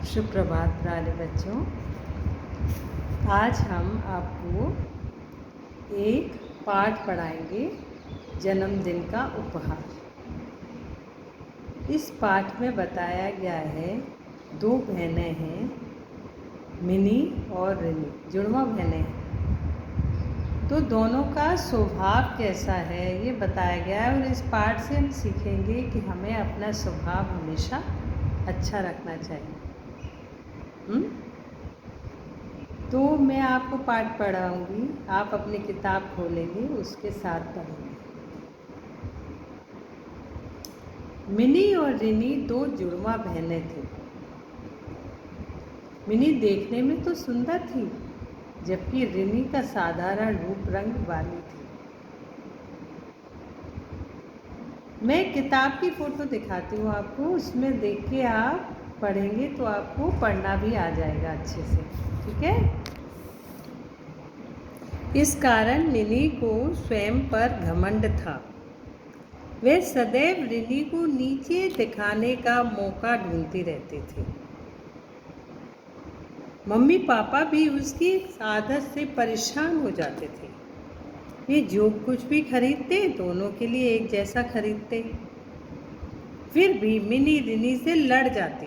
सुप्रभात प्यारे बच्चों। आज हम आपको एक पाठ पढ़ाएंगे, जन्मदिन का उपहार। इस पाठ में बताया गया है, दो बहनें हैं, मिनी और रिनी, जुड़वा बहनें हैं। तो दोनों का स्वभाव कैसा है ये बताया गया है, और इस पाठ से हम सीखेंगे कि हमें अपना स्वभाव हमेशा अच्छा रखना चाहिए। तो मैं आपको पाठ पढ़ाऊंगी, आप अपनी किताब खोलेंगे, उसके साथ पढ़ेंगे। मिनी और रिनी दो जुड़वा बहनें थीं। मिनी देखने में तो सुंदर थी, जबकि रिनी का साधारण रूप रंग वाली थी। मैं किताब की फ़ोटो दिखाती हूँ आपको, उसमें देख के आप पढ़ेंगे तो आपको पढ़ना भी आ जाएगा अच्छे से, ठीक है। इस कारण मिनी को स्वयं पर घमंड था। वह सदैव रिनी को नीचे दिखाने का मौका ढूंढती रहती थी। मम्मी पापा भी उसकी आदत से परेशान हो जाते थे। वे जो कुछ भी खरीदते दोनों के लिए एक जैसा खरीदते। फिर भी मिनी रिनी से लड़ जाती।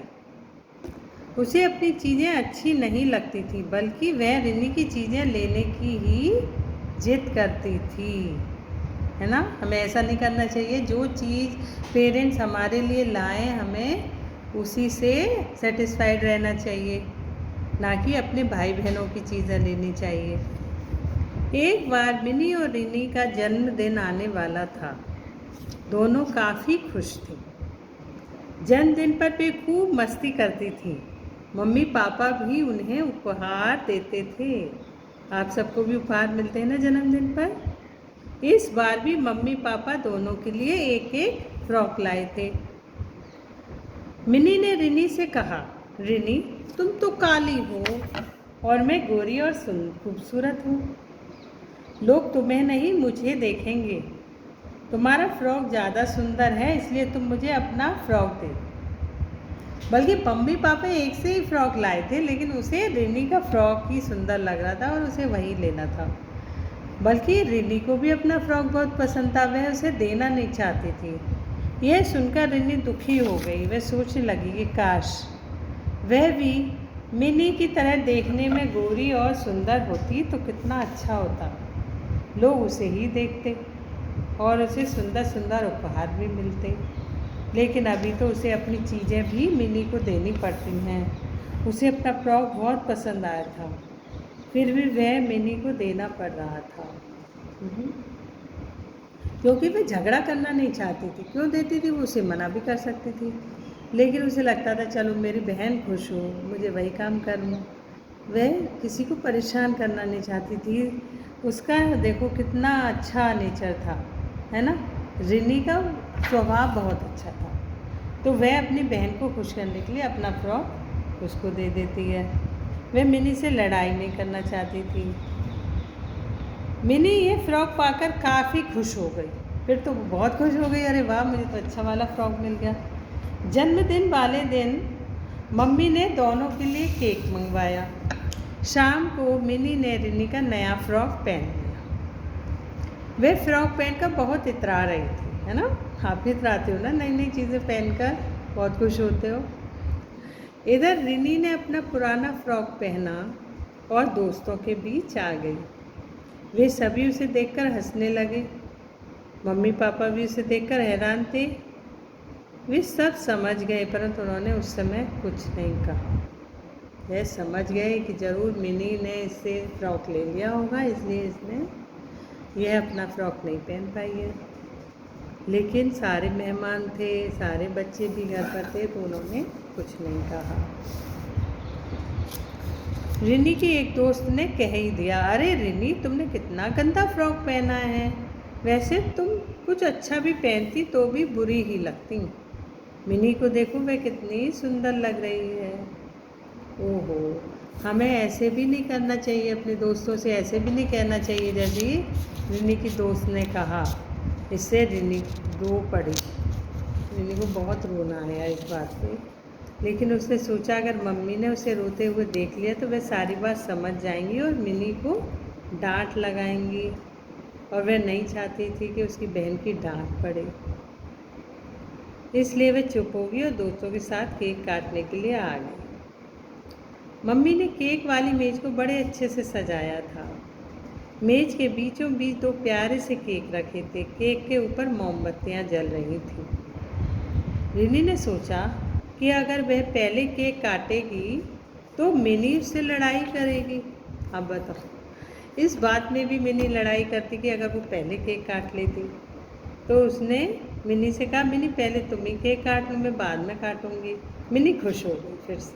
उसे अपनी चीज़ें अच्छी नहीं लगती थी, बल्कि वह रिनी की चीज़ें लेने की ही जिद करती थी, है ना। हमें ऐसा नहीं करना चाहिए। जो चीज़ पेरेंट्स हमारे लिए लाएं, हमें उसी से सेटिस्फाइड रहना चाहिए, ना कि अपने भाई बहनों की चीज़ें लेनी चाहिए। एक बार मिनी और रिनी का जन्मदिन आने वाला था। दोनों काफ़ी खुश थे। जन्मदिन पर वे खूब मस्ती करती थी। मम्मी पापा भी उन्हें उपहार देते थे। आप सबको भी उपहार मिलते हैं ना जन्मदिन पर। इस बार भी मम्मी पापा दोनों के लिए एक एक फ्रॉक लाए थे। मिनी ने रिनी से कहा, रिनी तुम तो काली हो और मैं गोरी और खूबसूरत हूँ। लोग तुम्हें नहीं मुझे देखेंगे। तुम्हारा फ्रॉक ज़्यादा सुंदर है, इसलिए तुम मुझे अपना फ्रॉक दे। बल्कि मम्मी पापा एक से ही फ्रॉक लाए थे, लेकिन उसे रिनी का फ्रॉक ही सुंदर लग रहा था और उसे वही लेना था। बल्कि रिनी को भी अपना फ्रॉक बहुत पसंद था, वह उसे देना नहीं चाहती थी। यह सुनकर रिनी दुखी हो गई। वह सोचने लगी कि काश वह भी मिनी की तरह देखने में गोरी और सुंदर होती तो कितना अच्छा होता। लोग उसे ही देखते और उसे सुंदर सुंदर उपहार भी मिलते। लेकिन अभी तो उसे अपनी चीज़ें भी मिनी को देनी पड़ती हैं। उसे अपना फ्रॉक बहुत पसंद आया था, फिर भी वह मिनी को देना पड़ रहा था, क्योंकि वह झगड़ा करना नहीं चाहती थी। क्यों देती थी? वो उसे मना भी कर सकती थी, लेकिन उसे लगता था चलो मेरी बहन खुश हो, मुझे वही काम करूँ। वह किसी को परेशान करना नहीं चाहती थी। उसका देखो कितना अच्छा नेचर था, है ना। रिनी का स्वभाव बहुत अच्छा था, तो वह अपनी बहन को खुश करने के लिए अपना फ्रॉक उसको दे देती है। वह मिनी से लड़ाई नहीं करना चाहती थी। मिनी ये फ्रॉक पाकर काफ़ी खुश हो गई। फिर तो बहुत खुश हो गई, अरे वाह मुझे तो अच्छा वाला फ्रॉक मिल गया। जन्मदिन वाले दिन मम्मी ने दोनों के लिए केक मंगवाया। शाम को मिनी ने रिनी का नया फ्रॉक पहन लिया। वह फ्रॉक पहनकर बहुत इतरा रही थी, है ना। आप इतराते हो ना नई नई चीज़ें पहनकर, बहुत खुश होते हो। इधर रिनी ने अपना पुराना फ्रॉक पहना और दोस्तों के बीच आ गई। वे सभी उसे देखकर हंसने लगे। मम्मी पापा भी उसे देखकर हैरान थे। वे सब समझ गए, परंतु उन्होंने उस समय कुछ नहीं कहा। वे समझ गए कि ज़रूर मिनी ने इससे फ्रॉक ले लिया होगा, इसलिए इसने यह अपना फ्रॉक नहीं पहन पाई है। लेकिन सारे मेहमान थे, सारे बच्चे भी घर पर थे, तो उन्होंने कुछ नहीं कहा। रिनी के एक दोस्त ने कह ही दिया, अरे रिनी तुमने कितना गंदा फ्रॉक पहना है। वैसे तुम कुछ अच्छा भी पहनती तो भी बुरी ही लगती। मिनी को देखो वह कितनी सुंदर लग रही है। ओहो, हमें ऐसे भी नहीं करना चाहिए, अपने दोस्तों से ऐसे भी नहीं कहना चाहिए जैसे रिनी की दोस्त ने कहा। इससे रिनी रो पड़ी। रिनी को बहुत रोना आया इस बात पे। लेकिन उसने सोचा अगर मम्मी ने उसे रोते हुए देख लिया तो वह सारी बात समझ जाएंगी और मिनी को डांट लगाएंगी, और वह नहीं चाहती थी कि उसकी बहन की डांट पड़े। इसलिए वह चुप होगी और दोस्तों के साथ केक काटने के लिए आ गई। मम्मी ने केक वाली मेज को बड़े अच्छे से सजाया था। मेज के बीचों बीच 2 प्यारे से केक रखे थे। केक के ऊपर मोमबत्तियां जल रही थीं। रिनी ने सोचा कि अगर वह पहले केक काटेगी तो मिनी उससे लड़ाई करेगी। अब बताओ, इस बात में भी मिनी लड़ाई करती कि अगर वो पहले केक काट लेती। तो उसने मिनी से कहा, मिनी पहले तुम ही केक काट लो, मैं बाद में काटूंगी। मिनी खुश हो गई फिर से।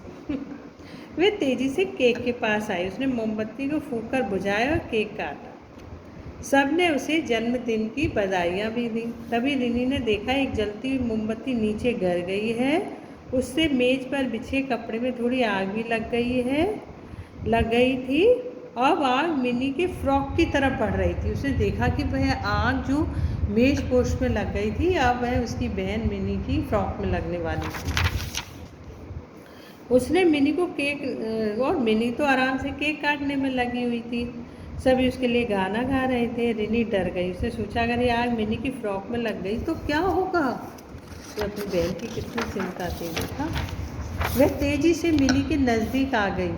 वे तेजी से केक के पास आई। उसने मोमबत्ती को फूंक कर बुझाया और केक काटा। सबने उसे जन्मदिन की बधाइयाँ भी दी। तभी रिनी ने देखा एक जलती हुई मोमबत्ती नीचे गिर गई है। उससे मेज पर बिछे कपड़े में थोड़ी आग भी लग गई थी। अब आग मिनी के फ्रॉक की तरफ बढ़ रही थी। उसने देखा कि वह आग जो मेज पोस्ट में लग गई थी अब वह उसकी बहन मिनी की फ्रॉक में लगने वाली थी। उसने मिनी को केक और मिनी तो आराम से केक काटने में लगी हुई थी। सभी उसके लिए गाना गा रहे थे। रिनी डर गई। उसने सोचा अगर ये आग मिनी की फ्रॉक में लग गई तो क्या होगा। तो अपनी बहन की कितनी चिंता थी देखा। वह तेजी से मिनी के नज़दीक आ गई।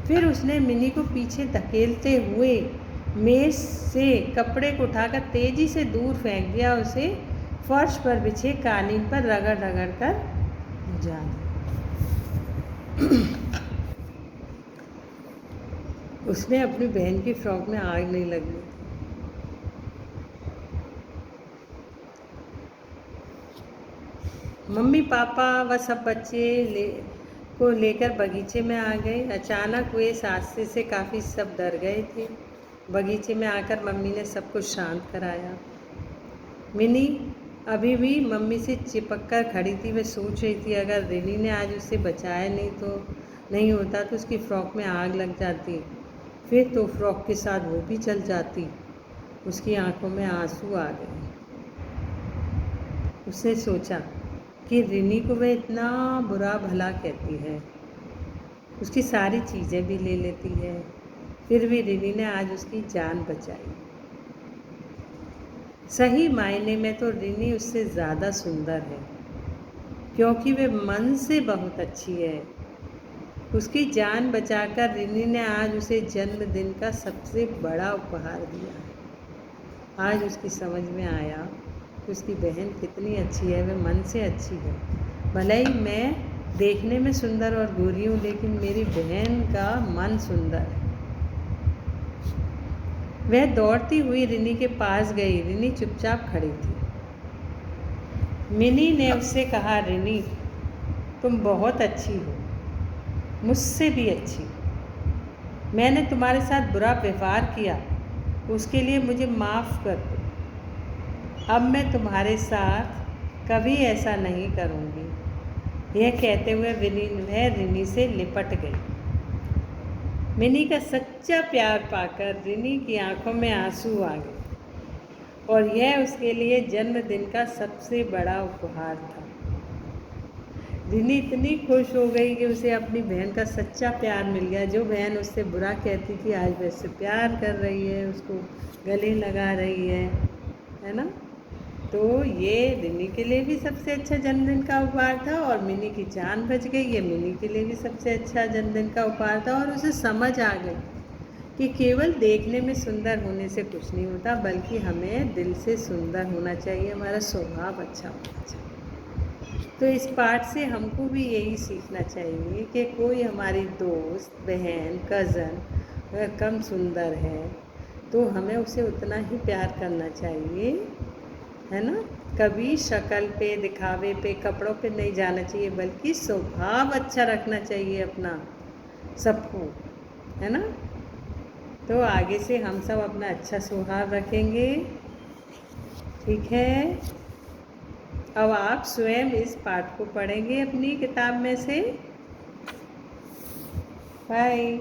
फिर उसने मिनी को पीछे धकेलते हुए मेज से कपड़े को उठाकर तेजी से दूर फेंक दिया। उसे फर्श पर बिछे कालीन पर रगड़ रगड़ कर बुझा दिया। उसने अपनी बहन की फ्रॉक में आग नहीं लगनी। मम्मी पापा व सब बच्चे को लेकर बगीचे में आ गए। अचानक वे इस हादसे से काफ़ी सब डर गए थे। बगीचे में आकर मम्मी ने सब कुछ शांत कराया। मिनी अभी भी मम्मी से चिपक कर खड़ी थी। वह सोच रही थी अगर रिनी ने आज उसे बचाया नहीं होता तो उसकी फ्रॉक में आग लग जाती। फिर तो फ्रॉक के साथ वो भी जल जाती। उसकी आंखों में आंसू आ गए। उसने सोचा कि रिनी को वह इतना बुरा भला कहती है, उसकी सारी चीज़ें भी ले लेती है, फिर भी रिनी ने आज उसकी जान बचाई। सही मायने में तो रिनी उससे ज़्यादा सुंदर है, क्योंकि वह मन से बहुत अच्छी है। उसकी जान बचाकर रिनी ने आज उसे जन्मदिन का सबसे बड़ा उपहार दिया। आज उसकी समझ में आया कि उसकी बहन कितनी अच्छी है, वह मन से अच्छी है। भले ही मैं देखने में सुंदर और गोरी हूँ, लेकिन मेरी बहन का मन सुंदर है। वह दौड़ती हुई रिनी के पास गई। रिनी चुपचाप खड़ी थी। मिनी ने उससे कहा, रिनी तुम बहुत अच्छी हो, मुझसे भी अच्छी। मैंने तुम्हारे साथ बुरा व्यवहार किया, उसके लिए मुझे माफ़ कर दो। अब मैं तुम्हारे साथ कभी ऐसा नहीं करूँगी। यह कहते हुए वह रिनी से लिपट गई। मिनी का सच्चा प्यार पाकर रिनी की आंखों में आंसू आ गए, और यह उसके लिए जन्मदिन का सबसे बड़ा उपहार था। रिनी इतनी खुश हो गई कि उसे अपनी बहन का सच्चा प्यार मिल गया। जो बहन उससे बुरा कहती थी आज वह उससे प्यार कर रही है, उसको गले लगा रही है ना। तो ये रिनी के लिए भी सबसे अच्छा जन्मदिन का उपहार था, और मिनी की जान बच गई। ये मिनी के लिए भी सबसे अच्छा जन्मदिन का उपहार था। और उसे समझ आ गई कि केवल देखने में सुंदर होने से कुछ नहीं होता, बल्कि हमें दिल से सुंदर होना चाहिए, हमारा स्वभाव अच्छा होना चाहिए। तो इस पाठ से हमको भी यही सीखना चाहिए कि कोई हमारी दोस्त, बहन, कज़न कम सुंदर है तो हमें उसे उतना ही प्यार करना चाहिए, है ना। कभी शक्ल पे, दिखावे पे, कपड़ों पे नहीं जाना चाहिए, बल्कि स्वभाव अच्छा रखना चाहिए अपना सबको, है ना। तो आगे से हम सब अपना अच्छा स्वभाव रखेंगे, ठीक है। अब आप स्वयं इस पाठ को पढ़ेंगे अपनी किताब में से। बाय।